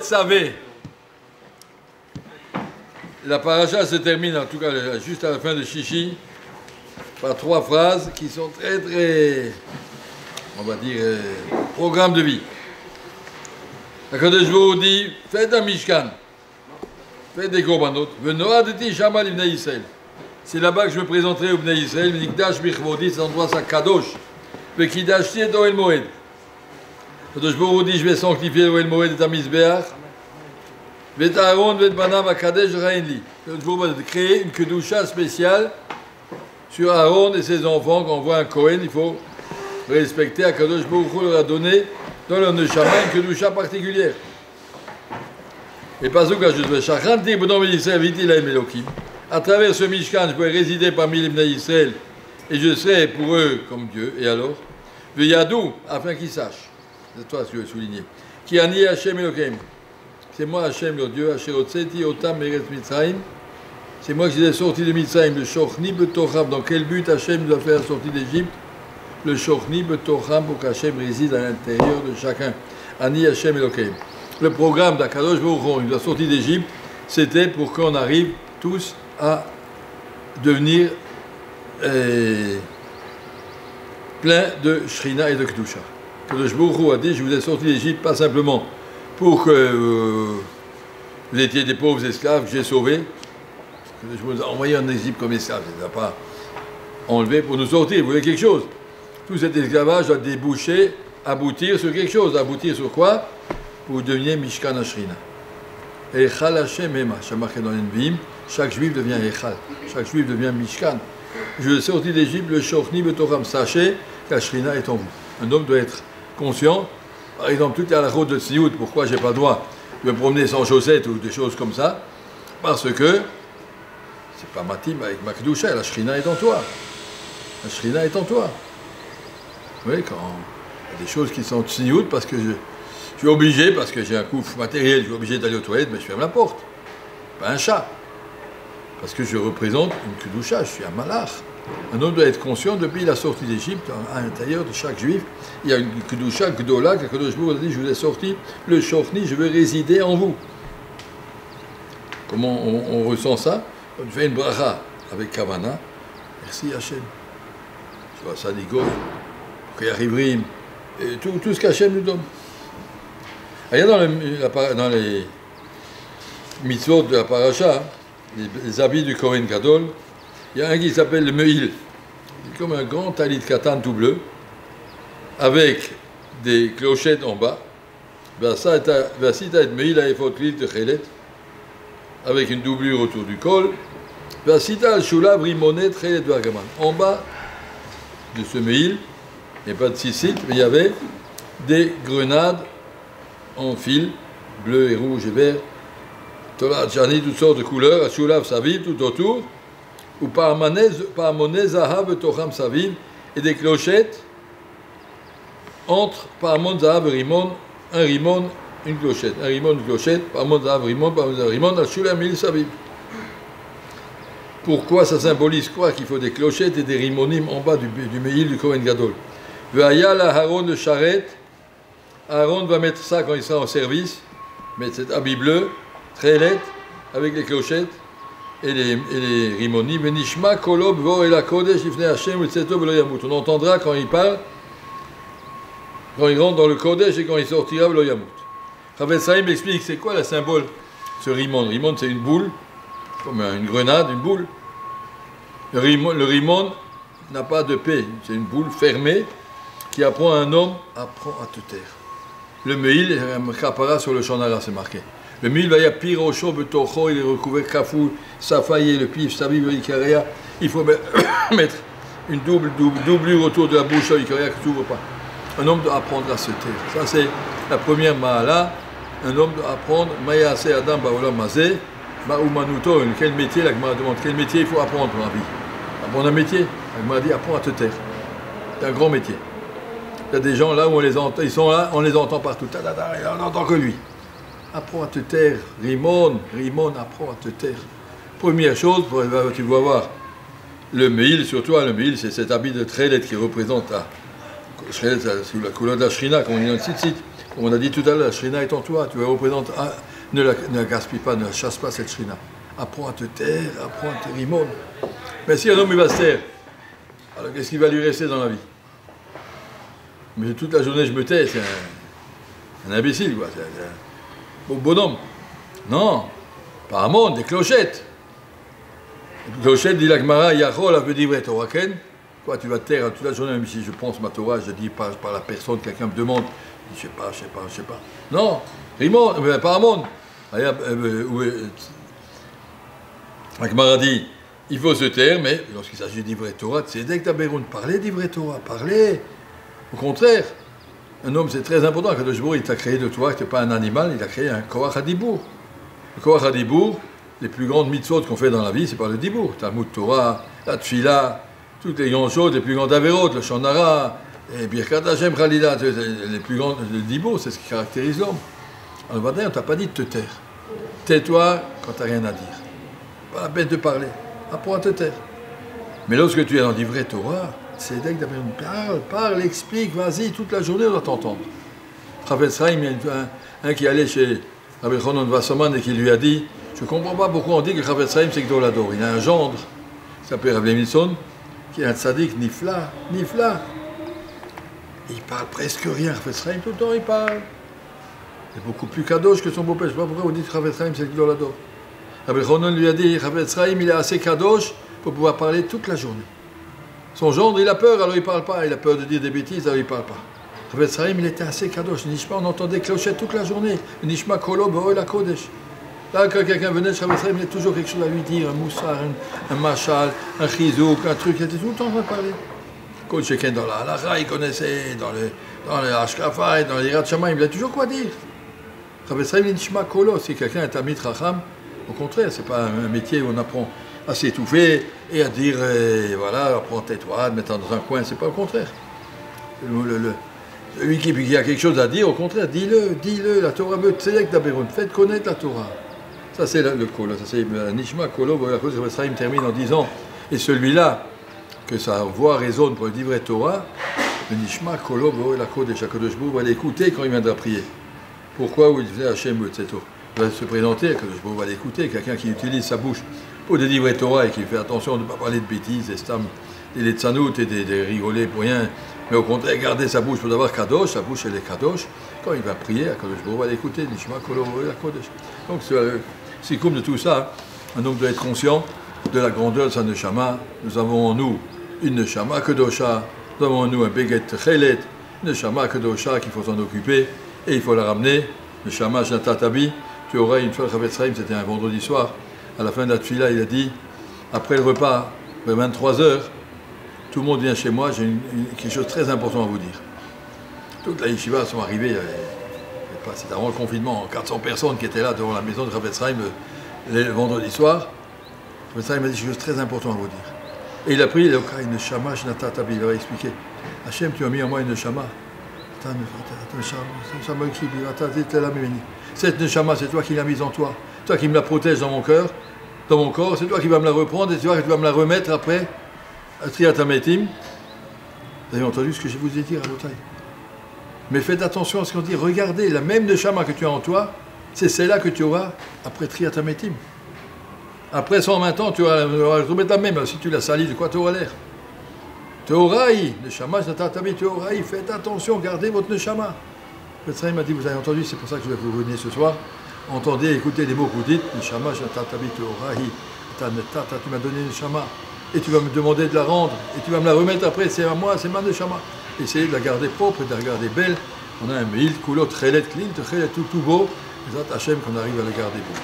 Tzavé. La paracha se termine, en tout cas juste à la fin de Shishi, par 3 phrases qui sont très, on va dire, programme de vie. Akadosh Baruch Hu dit, faites un Mishkan, faites des korbanot, v'noadeti shama l'Ibnei Yisrael. C'est là-bas que je me présenterai au Bnei Yisrael, v'nikdash bichvodi, cet endroit ça kadosh, v'kidashti et Ohel Moed. Akadosh Baruch Hu dit, je vais sanctifier Ohel Moed et Amizbeach, v'et Aaron v'et banav akadesh ra'inli. Akadosh Baruch Hu va créer une kedusha spéciale sur Aaron et ses enfants. Quand on voit un Kohen, il faut respecter. Akadosh Baruch Hu leur a donné dans leur neshama une kedusha particulière. Et pas au cas je shachanti b'nom Yisrael v'iti lahem Elokim. À travers ce Mishkan, je pourrais résider parmi les Bnei Yisrael et je serai pour eux comme Dieu. Et alors, v'yadou, afin qu'ils sachent. C'est toi ce que je veux souligner. Ki ani Hashem Elokim. C'est moi Hashem leur Dieu. Asher hotzeti otam meretz Mitzrayim. C'est moi qui les ai sortis de Mitzrayim. Le shochni betocham. Dans quel but Hashem doit faire la sortie d'Égypte? Le shochni betocham pour qu'Hashem réside à l'intérieur de chacun. Ani Hashem Elokim. Le programme d'Akadosh Baruch Hu, la sortie d'Égypte, c'était pour qu'on arrive tous à devenir plein de Shrina et de Kedusha. Akadosh Baruch Hu a dit, je vous ai sorti d'Égypte pas simplement pour que vous étiez des pauvres esclaves que j'ai sauvés. Je vous ai envoyé en Égypte comme esclaves, je ne les ai pas enlevés pour nous sortir. Vous voulez quelque chose? Tout cet esclavage doit déboucher, aboutir sur quelque chose. Aboutir sur quoi? Pour devenir Mishkan Ashrina. Echal Hashem Ema, c'est marqué dans l'Enviim, chaque juif devient Echal, chaque juif devient Mishkan. Je suis sorti d'Égypte, le Shochni Betocham, sachez qu'Ashrina est en vous. Un homme doit être conscient. Par exemple, tout est à la route de Tziout, pourquoi j'ai pas le droit de me promener sans chaussettes ou des choses comme ça? Parce que c'est pas Matim avec Makdoucha, la Shrina est en toi. La Shrina est en toi. Vous voyez, quand il y a des choses qui sont Tziout, parce que je suis obligé, parce que j'ai un coup matériel, je suis obligé d'aller aux toilettes, mais je ferme la porte. Pas un chat. Parce que je représente une Kedusha, je suis un malach. Un homme doit être conscient, depuis la sortie d'Égypte, à l'intérieur de chaque juif, il y a une Kedusha, Gdola, qu'Akadosh Baruch Hu a dit, je vous ai sorti, le Shochni, je veux résider en vous. Comment on ressent ça? On fait une bracha avec Kavana. Merci Hachem. Tu vois, Sadigo, Rivrim, et tout ce qu'Hachem nous donne. Il y a dans les mitzvot de la paracha, les habits du Kohen Gadol, il y a un qui s'appelle le Me'il. C'est comme un grand talit katan tout bleu, avec des clochettes en bas. Vasita et Me'il a efotlit de Chelet, avec une doublure autour du col. Vasita al shulav rimonet Chelet v'agaman. En bas de ce Me'il, il n'y a pas de tzitzit, mais il y avait des grenades en fil, bleu et rouge et vert, Tola Tchani, toutes sortes de couleurs, Ashulav Saviv, tout autour, ou par Monez Zahav Tocham Saviv, et des clochettes entre Parmon Zahav et Rimon, un Rimon, une clochette, un Rimon, une clochette, Parmon Zahav, Rimon, Parmon Zahav, Rimon, Ashulav Mil Saviv. Pourquoi ça symbolise quoi? Qu'il faut des clochettes et des rimonim en bas du Me'il du Kohen Gadol. Ve'aya la Haron de Charette. Aaron va mettre ça quand il sera en service, mettre cet habit bleu, très laid, avec les clochettes et les rimonim. Venishma kolob vo el hakodesh ifnei Hashem utzeto v'lo yamut. On entendra quand il parle, quand il rentre dans le Kodesh et quand il sortira v'lo yamut. Chavetz Chaim explique c'est quoi le symbole, ce rimon. Rimon c'est une boule, comme une grenade, une boule. Le rimon n'a pas de paix, c'est une boule fermée qui apprend à un homme, apprends à te taire. Le Me'il est un kapara sur le Shonara, c'est marqué. Le Me'il va y apir au chaud, betocho, il est recouvert kafou, safaye, le pif, saviv, ikaria. Il faut mettre une doublure autour de la bouche, ikaria, que tu n'ouvres pas. Un homme doit apprendre à se taire. Ça, c'est la première ma'ala. Un homme doit apprendre, ma'yase adam ba'olam mazé, ma'umanuto, quel métier, la Gemara demande, quel métier il faut apprendre dans la vie? Apprendre un métier. La Gemara dit, apprends à te taire. C'est un grand métier. Il y a des gens là où on les entend, ils sont là, on les entend partout. On n'entend que lui. Apprends à te taire. Rimon, apprends à te taire. Première chose, tu vas voir le Me'il, surtout le Me'il, c'est cet habit de Trélet qui représente sous la couleur de la Shrina, comme on dit dans le Tzitzit. Comme on a dit tout à l'heure, la Shrina est en toi, tu la représentes. Ne la gaspille pas, ne la chasse pas cette Shrina. Apprends à te taire, apprends à te rimon. Mais si un homme il va se taire, alors qu'est-ce qui va lui rester dans la vie? Mais toute la journée je me tais, c'est un imbécile, quoi. C'est un beau bonhomme. Non, pas un monde, des clochettes. Les clochettes, dit la Gemara, Yachol, veut dire vrai, Torah Ken. Quoi, tu vas te taire toute la journée, même si je pense ma Torah, je dis par la personne, quelqu'un me demande, je sais pas. Non, rimon, pas un monde. La Gemara dit, il faut se taire, mais lorsqu'il s'agit d'ivrer Torah, c'est dès que tu as besoin de parler d'ivrer Torah, parler. Au contraire, un homme c'est très important. Kadosh Baruch Hu, il t'a créé de toi, tu n'es pas un animal, il a créé un Koach HaDibour. Le Koach HaDibour, les plus grandes mitzvot qu'on fait dans la vie, c'est par le Dibour. Talmud Torah, la Tfila, toutes les grandes choses, les plus grandes Averot, le Shonara, et Birkat Hashem Khalila, les plus grandes, le Dibour, c'est ce qui caractérise l'homme. Alors, on ne t'a pas dit de te taire. Tais-toi quand tu n'as rien à dire. Pas la peine de parler. Apprends à te taire. Mais lorsque tu es dans l'ivret Torah, c'est dès que tu parle, explique, vas-y, toute la journée on va t'entendre. Chavetz Chaim, il y a un qui allait chez Rabbi Chonon Wasserman et qui lui a dit, je ne comprends pas pourquoi on dit que Chavetz Chaim c'est Gdolador. Il a un gendre, qui s'appelle Rabbi Milson, qui est un tzaddik nifla. Il parle presque rien, Chavetz Chaim, tout le temps il parle. Il est beaucoup plus kadosh que son beau-père. Je ne sais pas pourquoi vous dites que Chavetz Chaim c'est Gdolador. Rabbi Chonon lui a dit, Chavetz Chaim il est assez kadosh pour pouvoir parler toute la journée. Son gendre, il a peur, alors il ne parle pas. Il a peur de dire des bêtises, alors il ne parle pas. Chavetz Chaim, il était assez kadosh. Nishma, on entendait clochettes toute la journée. Nishma kolo be'oel hakodesh. Là, quand quelqu'un venait de Chavetz Chaim, il y a toujours quelque chose à lui dire, un moussar, un machal, un chizouk, un truc. Il était tout le temps en train de parler. Quand chacun dans la halakha, il connaissait, dans le hashkafa, dans les yirat shamayim, il a toujours quoi dire. Chavetz Chaim, nishma kolo. Si quelqu'un est amit racham, au contraire, ce n'est pas un métier où on apprend à s'étouffer et à dire, voilà, prends tais-toi, te mettre dans un coin, c'est pas au contraire. Lui qui a quelque chose à dire, au contraire, dis-le, la Torah veut tzedek daberon, faites connaître la Torah. Ça c'est le kol, ça c'est Nishma Kolo, il termine en disant, et celui-là, que sa voix résonne pour le livret Torah, le Nishma Kolo, la Kodesh, Kadosh Baruch Hu va l'écouter quand il viendra prier. Pourquoi? Où il faisait Hachem Botzeto. Il va se présenter, Kadosh Baruch Hu va l'écouter, quelqu'un qui utilise sa bouche pour des livrets Torah et qui fait attention de ne pas parler de bêtises, des stam, des tzanout et des rigoler pour rien, mais au contraire garder sa bouche pour avoir kadosh, sa bouche elle est kadosh, quand il va prier, Kadosh Baruch Hu va l'écouter, Nishma Kolo la Kodesh. Donc c'est comme de tout ça, un homme doit être conscient de la grandeur de sa neshama. Nous avons en nous une neshama kedosha, nous avons en nous un beget chelet, une neshama kedosha qu'il faut s'en occuper et il faut la ramener. Neshama shnatatabi, tu auras une fois Chavetz Chaim, c'était un vendredi soir. À la fin de la tfila, il a dit, après le repas, vers 23h, tout le monde vient chez moi, j'ai quelque chose de très important à vous dire. Toutes les yeshivas sont arrivées, c'était avant le confinement, 400 personnes qui étaient là devant la maison de Chavetz Chaim le vendredi soir. Chavetz Chaim m'a dit quelque chose de très important à vous dire. Et il a pris, une neshama, il leur a expliqué, Hachem, tu as mis en moi une neshama. Cette neshama, c'est toi qui l'as mise en toi. Toi qui me la protège dans mon cœur, dans mon corps, c'est toi qui vas me la reprendre et c'est toi qui vas me la remettre après à Triat HaMetim. Vous avez entendu ce que je vous ai dit à l'automne. Mais faites attention à ce qu'on dit. Regardez, la même neshama que tu as en toi, c'est celle-là que tu auras après Triat HaMetim. Après 120 ans, tu vas remettre la même. Si tu la salis, de quoi tu auras l'air? Teoraï, neshama, teoraï, faites attention, gardez votre neshama. Le Tzraïm m'a dit, vous avez entendu, c'est pour ça que je vais vous venir ce soir. Entendez, écoutez les mots que vous dites, neshama, tu m'as donné une neshama, et tu vas me demander de la rendre, et tu vas me la remettre après, c'est à moi, c'est ma neshama. Essayez de la garder propre, de la garder belle. On a un meil, coulot, trelet, clean, tout beau, et ça, Hachem, qu'on arrive à le garder beau.